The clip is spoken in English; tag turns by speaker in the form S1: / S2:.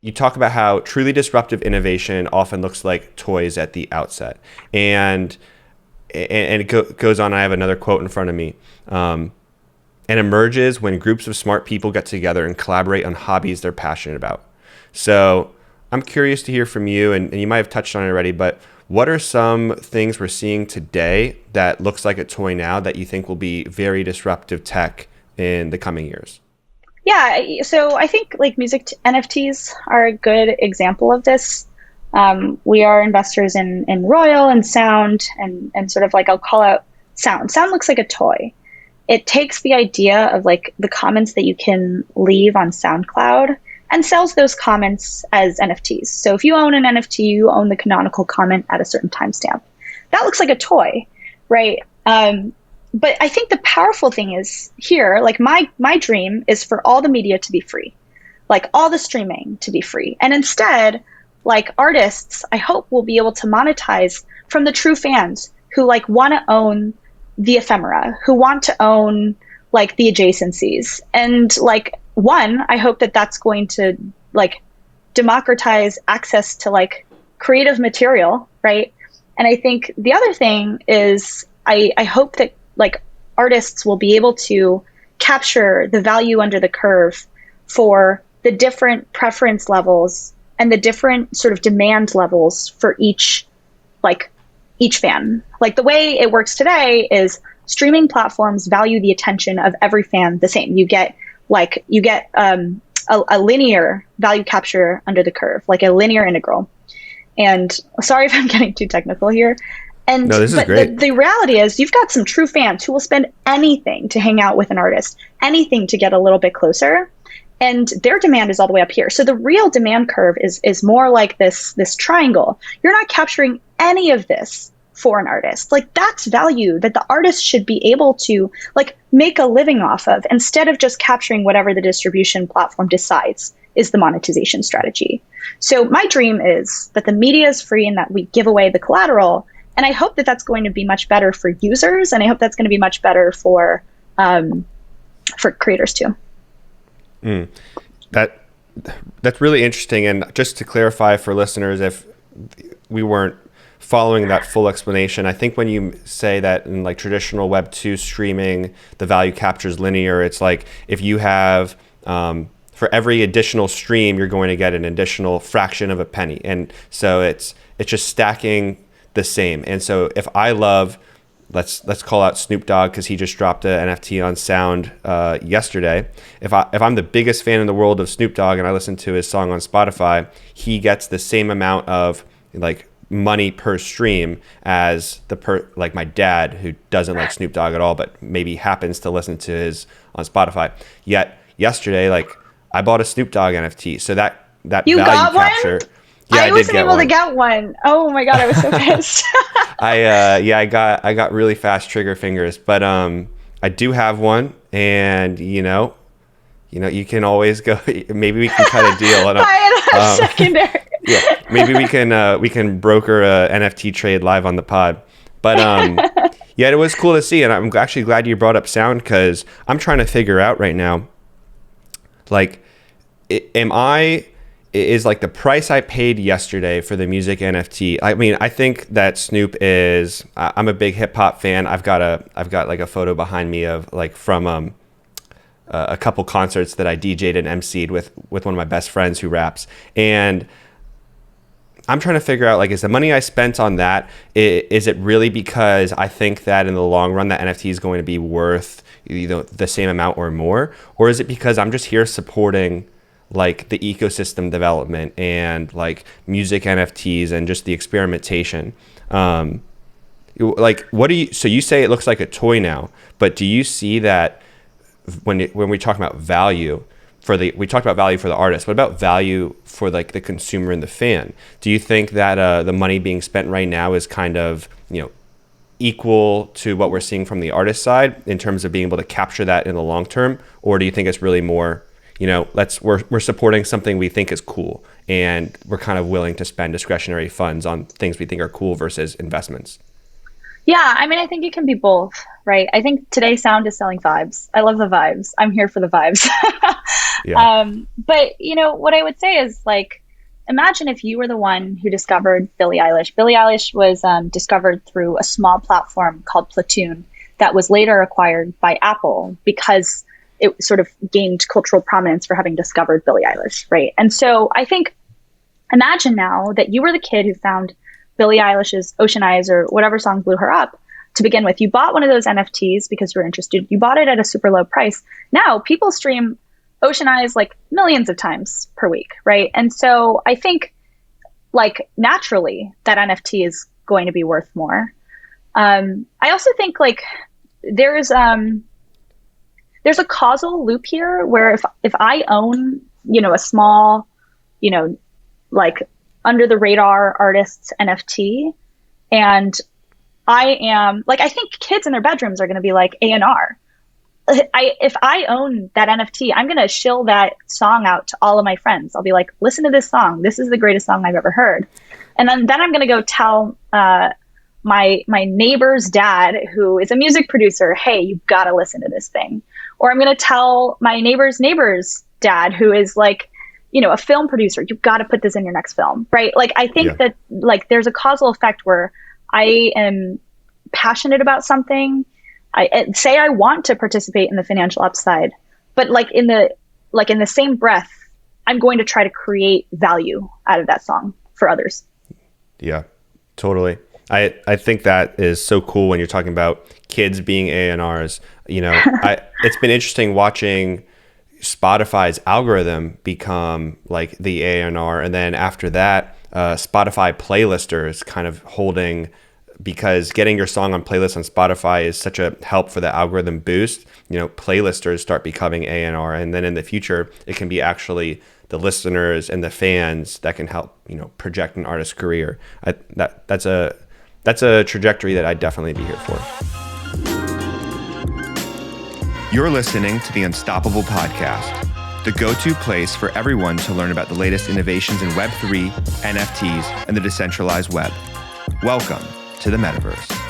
S1: you talk about how truly disruptive innovation often looks like toys at the outset, and goes on. I have another quote in front of me. And emerges when groups of smart people get together and collaborate on hobbies they're passionate about. So I'm curious to hear from you, and you might have touched on it already, but what are some things we're seeing today that looks like a toy now that you think will be very disruptive tech in the coming years?
S2: Yeah, so I think like NFTs are a good example of this. We are investors in Royal and Sound and sort of like I'll call out Sound. Sound looks like a toy. It takes the idea of like the comments that you can leave on SoundCloud and sells those comments as NFTs. So if you own an NFT, you own the canonical comment at a certain timestamp. That looks like a toy, right? But I think the powerful thing is here, like my dream is for all the media to be free, like all the streaming to be free. And instead, like artists, I hope will be able to monetize from the true fans who like want to own the ephemera, who want to own like the adjacencies. And like one, I hope that that's going to like democratize access to like creative material, right? And I think the other thing is I hope that like artists will be able to capture the value under the curve for the different preference levels and the different sort of demand levels for each fan. Like the way it works today is streaming platforms value the attention of every fan the same. You get a linear value capture under the curve, like a linear integral. And sorry if I'm getting too technical here. And
S1: No, this is
S2: but
S1: great.
S2: the reality is you've got some true fans who will spend anything to hang out with an artist, anything to get a little bit closer. And their demand is all the way up here. So the real demand curve is more like this triangle. You're not capturing any of this for an artist. Like that's value that the artist should be able to like make a living off of instead of just capturing whatever the distribution platform decides is the monetization strategy. So my dream is that the media is free and that we give away the collateral. And I hope that that's going to be much better for users, and I hope that's going to be much better for creators too.
S1: Mm. That that's really interesting. And just to clarify for listeners, if we weren't following that full explanation, I think when you say that in like traditional Web 2 streaming, the value capture is linear. It's like if you have for every additional stream, you're going to get an additional fraction of a penny, and so it's just stacking the same. And so if I love, let's call out Snoop Dogg because he just dropped an NFT on Sound yesterday. If I'm the biggest fan in the world of Snoop Dogg and I listen to his song on Spotify, he gets the same amount of like money per stream as like my dad who doesn't like Snoop Dogg at all, but maybe happens to listen to his on Spotify. Yet yesterday, like I bought a Snoop Dogg NFT, so that
S2: You
S1: value
S2: got one?
S1: capture. Yeah, I
S2: I
S1: did
S2: wasn't
S1: get
S2: able to
S1: one.
S2: get one. Oh my God, I was so pissed.
S1: I got really fast trigger fingers, but I do have one, and you can always go. Maybe we can cut a deal. And
S2: Buy it on secondary.
S1: yeah, maybe we can broker a NFT trade live on the pod. But yeah, it was cool to see, and I'm actually glad you brought up Sound because I'm trying to figure out right now, like, is like the price I paid yesterday for the music NFT. I mean, I think that Snoop is. I'm a big hip hop fan. I've got like a photo behind me of like from a couple concerts that I DJ'd and emceed with one of my best friends who raps, and I'm trying to figure out, like, is the money I spent on that, is it really because I think that in the long run that NFT is going to be worth the same amount or more, or is it because I'm just here supporting like the ecosystem development and like music NFTs and just the experimentation? Like, so you say it looks like a toy now, but do you see that when we talk about value we talked about value for the artist, what about value for like the consumer and the fan? Do you think that the money being spent right now is kind of equal to what we're seeing from the artist side in terms of being able to capture that in the long term, or do you think it's really more we're supporting something we think is cool and we're kind of willing to spend discretionary funds on things we think are cool versus investments?
S2: Yeah, I mean, I think it can be both, right? I think today sound is selling vibes. I love the vibes. I'm here for the vibes.
S1: Yeah.
S2: But what I would say is like, imagine if you were the one who discovered Billie Eilish. Billie Eilish was discovered through a small platform called Platoon that was later acquired by Apple because it sort of gained cultural prominence for having discovered Billie Eilish, right? And so I think imagine now that you were the kid who found Billie Eilish's Ocean Eyes or whatever song blew her up to begin with. You bought one of those NFTs because you were interested. You bought it at a super low price. Now people stream Ocean Eyes like millions of times per week, right? And so I think like naturally that NFT is going to be worth more. I also think like there's a causal loop here where if I own a small like under the radar artists NFT. And I am like, I think kids in their bedrooms are going to be like A&R. If I own that NFT, I'm going to shill that song out to all of my friends. I'll be like, listen to this song. This is the greatest song I've ever heard. And then I'm going to go tell my neighbor's dad, who is a music producer, hey, you've got to listen to this thing. Or I'm going to tell my neighbor's dad, who is like, a film producer, you've got to put this in your next film, right? Like, I think that like there's a causal effect where I am passionate about something. I say I want to participate in the financial upside, but like in the same breath, I'm going to try to create value out of that song for others.
S1: Yeah, totally. I think that is so cool when you're talking about kids being A&Rs. It's been interesting watching Spotify's algorithm become like the A&R, and then after that, Spotify playlisters kind of holding, because getting your song on playlists on Spotify is such a help for the algorithm boost. Playlisters start becoming A&R, and then in the future, it can be actually the listeners and the fans that can help project an artist's career. That's a trajectory that I'd definitely be here for.
S3: You're listening to the Unstoppable Podcast, the go-to place for everyone to learn about the latest innovations in Web3, NFTs, and the decentralized web. Welcome to the metaverse.